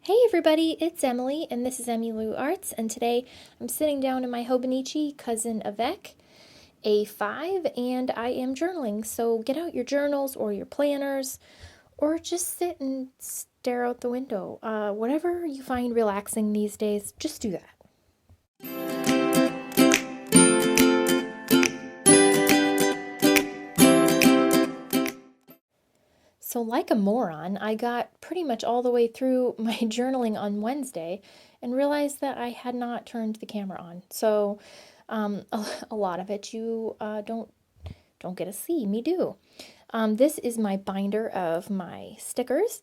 Hey everybody, it's Emily, and this is Emmylou Arts, and today I'm sitting down in my Hobonichi cousin Avec, A5, and I am journaling. So get out your journals or your planners, or just sit and stare out the window. Whatever you find relaxing these days, just do that. So, like a moron, I got pretty much all the way through my journaling on Wednesday and realized that I had not turned the camera on. So, a lot of it you don't get to see. Me do. This is my binder of my stickers.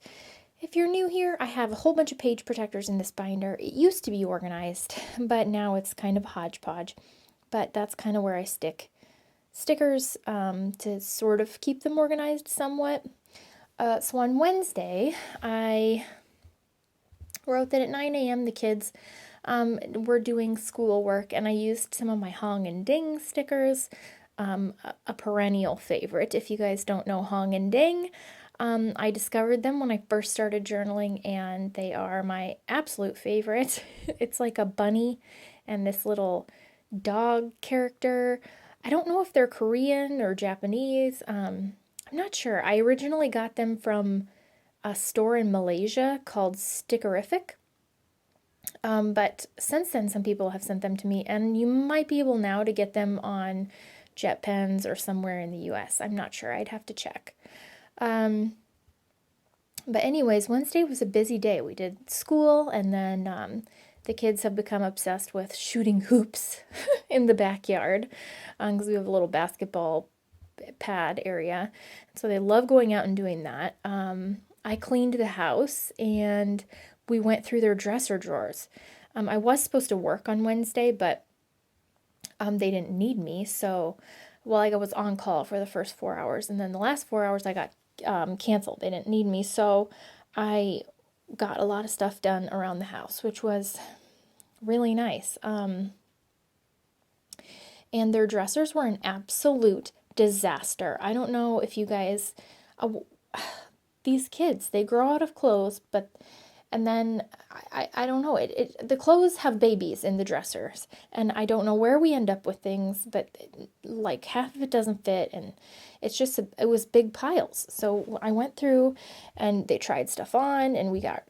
If you're new here, I have a whole bunch of page protectors in this binder. It used to be organized, but now it's kind of hodgepodge. But that's kind of where I stick stickers to sort of keep them organized somewhat. So on Wednesday, I wrote that at 9 a.m. the kids were doing schoolwork, and I used some of my Hong and Ding stickers, a perennial favorite. If you guys don't know Hong and Ding, I discovered them when I first started journaling, and they are my absolute favorite. It's like a bunny and this little dog character. I don't know if they're Korean or Japanese. I'm not sure. I originally got them from a store in Malaysia called Stickerific. But since then, some people have sent them to me, and you might be able now to get them on Jet Pens or somewhere in the US. I'm not sure. I'd have to check. But anyways, Wednesday was a busy day. We did school, and then the kids have become obsessed with shooting hoops in the backyard because we have a little basketball pad area. So they love going out and doing that. I cleaned the house and we went through their dresser drawers. I was supposed to work on Wednesday, but they didn't need me. So, I was on call for the first 4 hours, and then the last 4 hours I got canceled. They didn't need me. So I got a lot of stuff done around the house, which was really nice. And their dressers were an absolute disaster. I don't know if you guys, these kids, they grow out of clothes, and then I don't know, the clothes have babies in the dressers, and I don't know where we end up with things, but like half of it doesn't fit, and it was big piles. So I went through and they tried stuff on, and we got,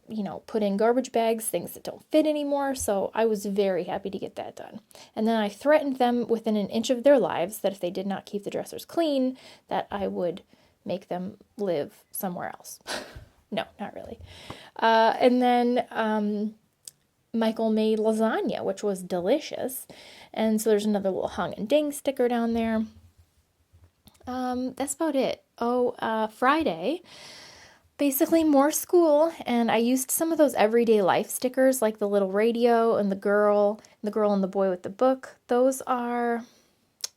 put in garbage bags, things that don't fit anymore. So I was very happy to get that done. And then I threatened them within an inch of their lives that if they did not keep the dressers clean, that I would make them live somewhere else. No, not really. And then Michael made lasagna, which was delicious. And so there's another little Hung and Ding sticker down there. That's about it. Friday, basically more school, and I used some of those everyday life stickers, like the little radio and the girl and the boy with the book. Those are,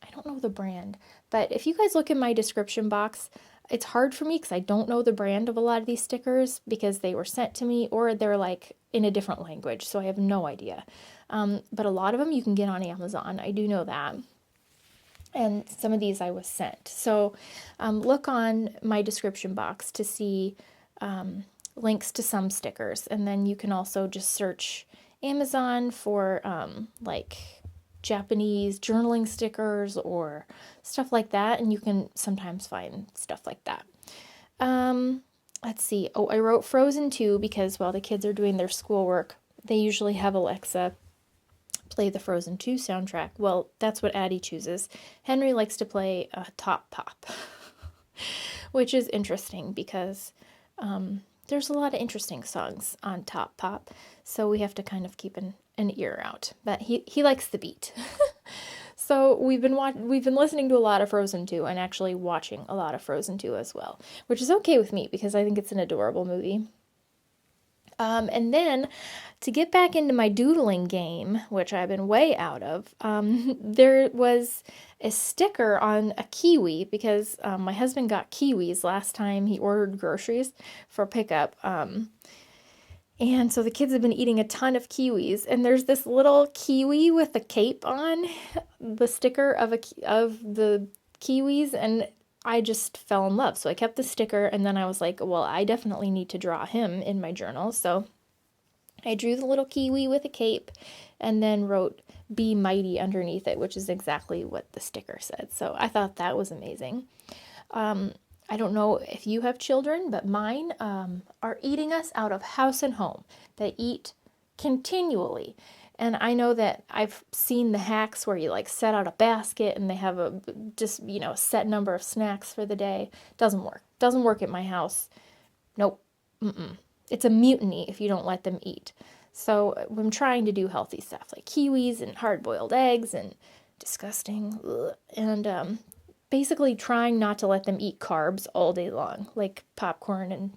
I don't know the brand, but if you guys look in my description box, it's hard for me because I don't know the brand of a lot of these stickers because they were sent to me or they're like in a different language, so I have no idea. But a lot of them you can get on Amazon. I do know that. And some of these I was sent. So look on my description box to see links to some stickers. And then you can also just search Amazon for like Japanese journaling stickers or stuff like that. And you can sometimes find stuff like that. Let's see. I wrote Frozen 2 because while the kids are doing their schoolwork, they usually have Alexa play the Frozen 2 soundtrack. Well, that's what Addie chooses. Henry likes to play Top Pop, which is interesting because there's a lot of interesting songs on Top Pop, so we have to kind of keep an ear out. But he likes the beat. So we've been listening to a lot of Frozen 2 and actually watching a lot of Frozen 2 as well, which is okay with me because I think it's an adorable movie. And then to get back into my doodling game, which I've been way out of, there was a sticker on a kiwi because my husband got kiwis last time he ordered groceries for pickup. And so the kids have been eating a ton of kiwis, and there's this little kiwi with a cape on the sticker of the kiwis, and I just fell in love. So I kept the sticker, and then I was like, well, I definitely need to draw him in my journal. So I drew the little kiwi with a cape and then wrote "Be Mighty" underneath it, which is exactly what the sticker said. So I thought that was amazing. I don't know if you have children, but mine are eating us out of house and home. They eat continually. And I know that I've seen the hacks where you like set out a basket and they have a just, a set number of snacks for the day. Doesn't work. Doesn't work at my house. Nope. Mm-mm. It's a mutiny if you don't let them eat. So I'm trying to do healthy stuff like kiwis and hard-boiled eggs and disgusting. Ugh, and basically trying not to let them eat carbs all day long, like popcorn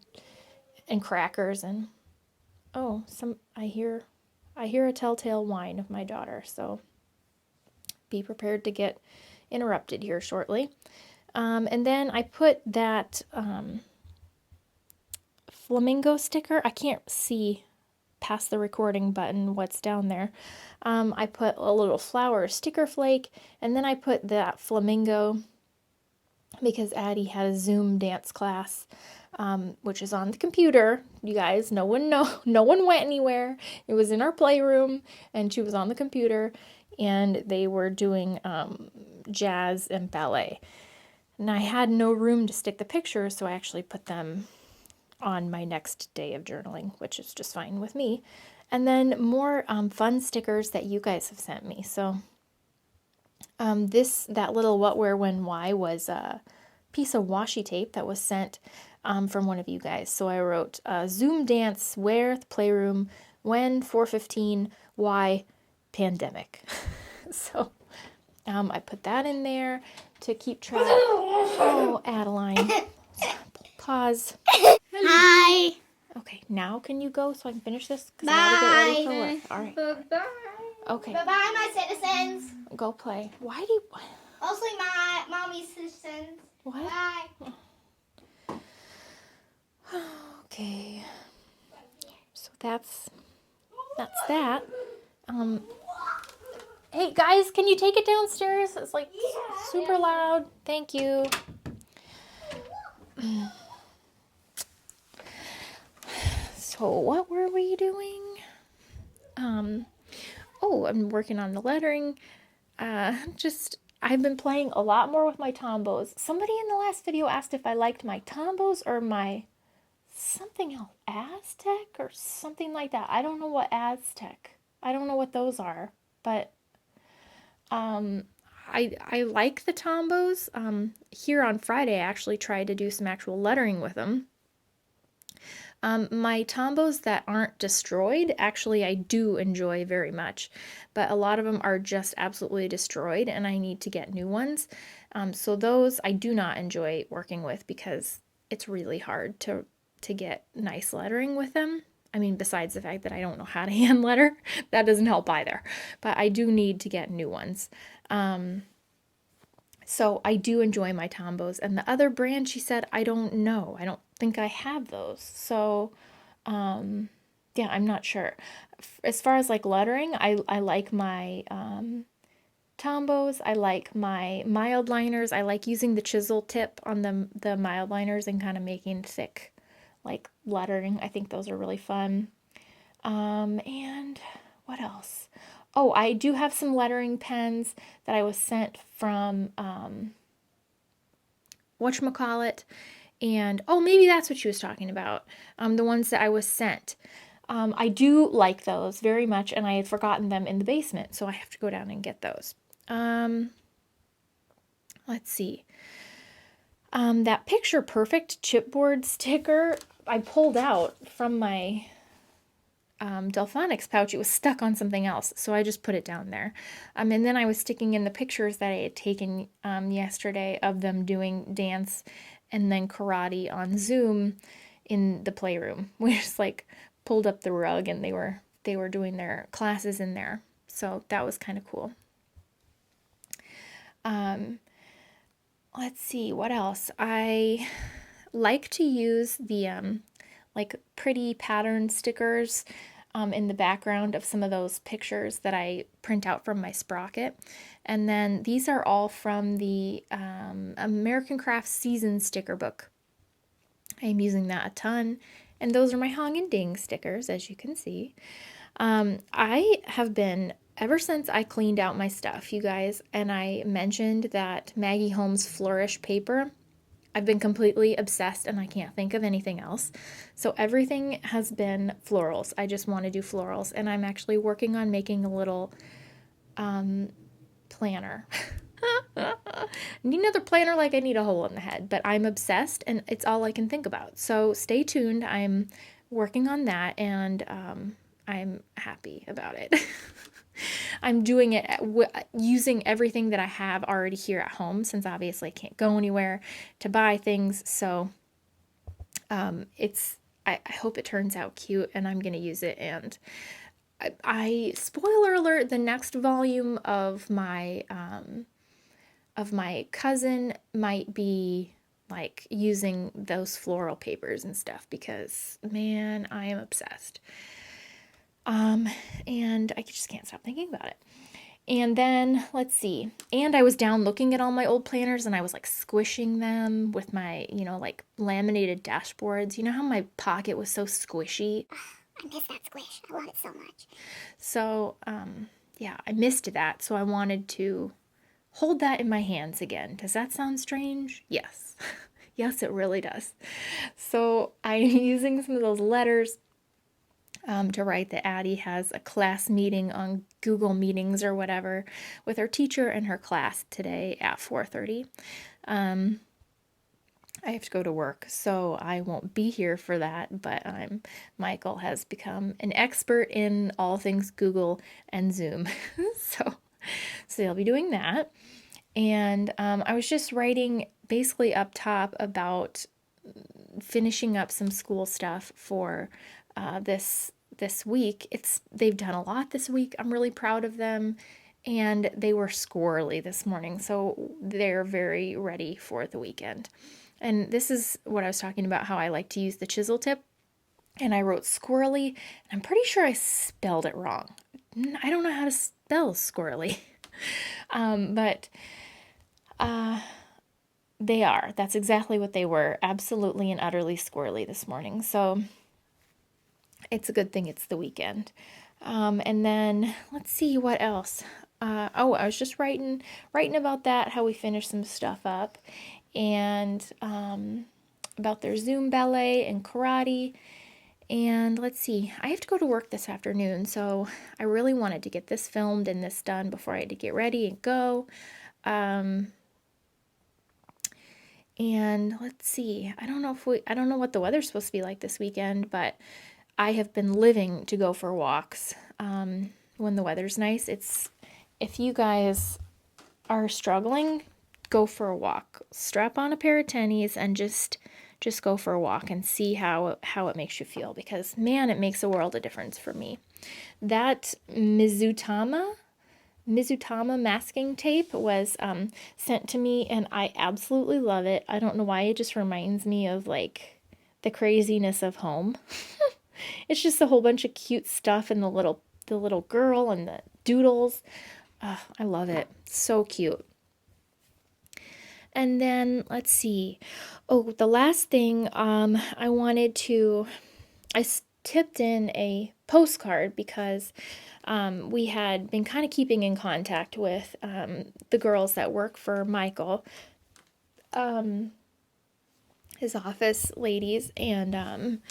and crackers and I hear a telltale whine of my daughter, so be prepared to get interrupted here shortly. And then I put that flamingo sticker. I can't see past the recording button what's down there. I put a little flower sticker flake, and then I put that flamingo because Addie had a Zoom dance class, which is on the computer. You guys, no one went anywhere. It was in our playroom, and she was on the computer, and they were doing jazz and ballet. And I had no room to stick the pictures, so I actually put them on my next day of journaling, which is just fine with me. And then more fun stickers that you guys have sent me. So that little what, where, when, why was a piece of washi tape that was sent from one of you guys. So I wrote Zoom dance, where, the playroom, when, 4:15, why, pandemic. So I put that in there to keep track. Oh, Adeline. Pause. Hi. Okay, now can you go so I can finish this? Because I gotta get ready for work. All right. Bye-bye. Okay. Bye-bye, my citizens. Go play. Why do you... Mostly my mommy's citizens. What? Bye. Okay. So that's that. Hey guys, can you take it downstairs? It's like super loud. Thank you. So what were we doing? I'm working on the lettering. I've been playing a lot more with my tombos. Somebody in the last video asked if I liked my tombos or my something else, Aztec or something like that. I don't know what Aztec. I don't know what those are, but I like the tombos. Here on Friday, I actually tried to do some actual lettering with them. My tombos that aren't destroyed, actually, I do enjoy very much, but a lot of them are just absolutely destroyed, and I need to get new ones. So those I do not enjoy working with because it's really hard to get nice lettering with them. I mean, besides the fact that I don't know how to hand letter, that doesn't help either. But I do need to get new ones. So I do enjoy my tombos. And the other brand, she said, I don't know. I don't think I have those. So, yeah, I'm not sure. As far as like lettering, I like my tombos. I like my Mildliners. I like using the chisel tip on the Mildliners and kind of making thick like lettering. I think those are really fun. And what else? Oh, I do have some lettering pens that I was sent from whatchamacallit, and maybe that's what she was talking about. The ones that I was sent. I do like those very much, and I had forgotten them in the basement, so I have to go down and get those. Let's see. That Picture Perfect chipboard sticker I pulled out from my Delfonics pouch. It was stuck on something else, so I just put it down there. And then I was sticking in the pictures that I had taken yesterday of them doing dance and then karate on Zoom in the playroom. We just like pulled up the rug and they were doing their classes in there. So that was kind of cool. Let's see, what else? I like to use the like pretty pattern stickers in the background of some of those pictures that I print out from my Sprocket. And then these are all from the American Crafts Season sticker book. I'm using that a ton, And those are my Hong and Ding stickers, as you can see. I have been, ever since I cleaned out my stuff, you guys, and I mentioned that Maggie Holmes Flourish paper, I've been completely obsessed and I can't think of anything else. So everything has been florals. I just want to do florals. And I'm actually working on making a little planner. I need another planner like I need a hole in the head, but I'm obsessed and it's all I can think about. So stay tuned. I'm working on that and I'm happy about it. I'm doing it using everything that I have already here at home since obviously I can't go anywhere to buy things. So I hope it turns out cute and I'm going to use it. And spoiler alert, the next volume of my cousin might be like using those floral papers and stuff because man, I am obsessed. And I just can't stop thinking about it. And then let's see. And I was down looking at all my old planners and I was like squishing them with my, like laminated dashboards. You know how my pocket was so squishy? I miss that squish. I love it so much. So, yeah, I missed that. So I wanted to hold that in my hands again. Does that sound strange? Yes. Yes, it really does. So I'm using some of those letters to write that Addie has a class meeting on Google Meetings or whatever with her teacher and her class today at 4:30. I have to go to work, so I won't be here for that, but Michael has become an expert in all things Google and Zoom. so they'll be doing that. And I was just writing basically up top about finishing up some school stuff for this week. They've done a lot this week. I'm really proud of them. And they were squirrely this morning, so they're very ready for the weekend. And this is what I was talking about, how I like to use the chisel tip. And I wrote squirrely, and I'm pretty sure I spelled it wrong. I don't know how to spell squirrely. But they are. That's exactly what they were. Absolutely and utterly squirrely this morning. So it's a good thing it's the weekend. And then let's see what else. I was just writing about that, how we finished some stuff up, and about their Zoom ballet and karate. And let's see, I have to go to work this afternoon, so I really wanted to get this filmed and this done before I had to get ready and go. And let's see, I don't know what the weather's supposed to be like this weekend, but I have been living to go for walks when the weather's nice. If you guys are struggling, go for a walk. Strap on a pair of tennies and just go for a walk and see how it makes you feel, because man, it makes a world of difference for me. That Mizutama masking tape was sent to me and I absolutely love it. I don't know why, it just reminds me of like the craziness of home. It's just a whole bunch of cute stuff and the little girl and the doodles. I love it. So cute. And then let's see. Oh, the last thing I tipped in a postcard because we had been kind of keeping in contact with the girls that work for Michael, his office ladies, and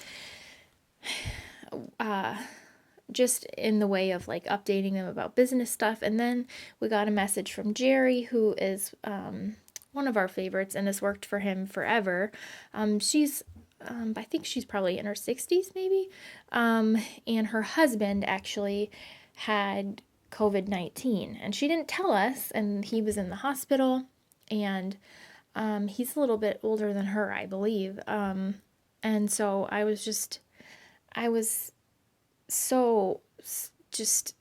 just in the way of like updating them about business stuff. And then we got a message from Jerry, who is one of our favorites and has worked for him forever. She's I think she's probably in her 60s maybe, and her husband actually had COVID-19 and she didn't tell us, and he was in the hospital, and he's a little bit older than her, I believe, and so I was so just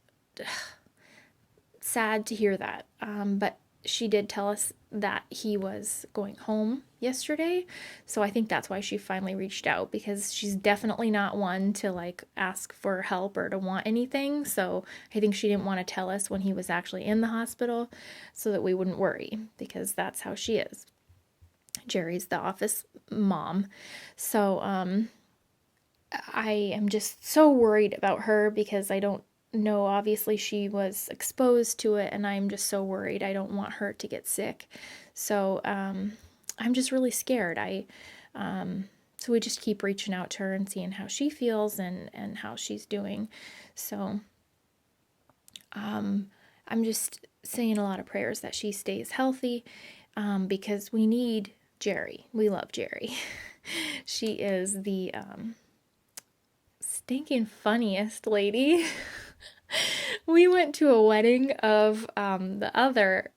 sad to hear that, but she did tell us that he was going home yesterday, so I think that's why she finally reached out, because she's definitely not one to like ask for help or to want anything, so I think she didn't want to tell us when he was actually in the hospital so that we wouldn't worry, because that's how she is. Jerry's the office mom. So I am just so worried about her because I don't know. Obviously, she was exposed to it, and I'm just so worried. I don't want her to get sick. So I'm just really scared. So we just keep reaching out to her and seeing how she feels and how she's doing. So I'm just saying a lot of prayers that she stays healthy because we need Jerry. We love Jerry. She is the stinking funniest lady. We went to a wedding of the other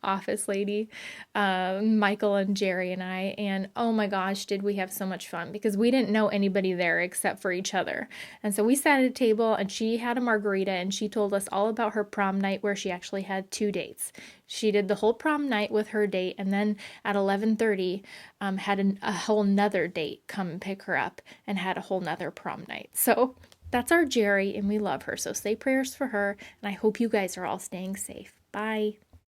office lady, Michael and Jerry and I, and oh my gosh, did we have so much fun because we didn't know anybody there except for each other. And so we sat at a table and she had a margarita and she told us all about her prom night where she actually had 2 dates. She did the whole prom night with her date and then at 11:30 had a whole nother date come pick her up and had a whole nother prom night. So that's our Jerry, and we love her. So say prayers for her, and I hope you guys are all staying safe. Bye.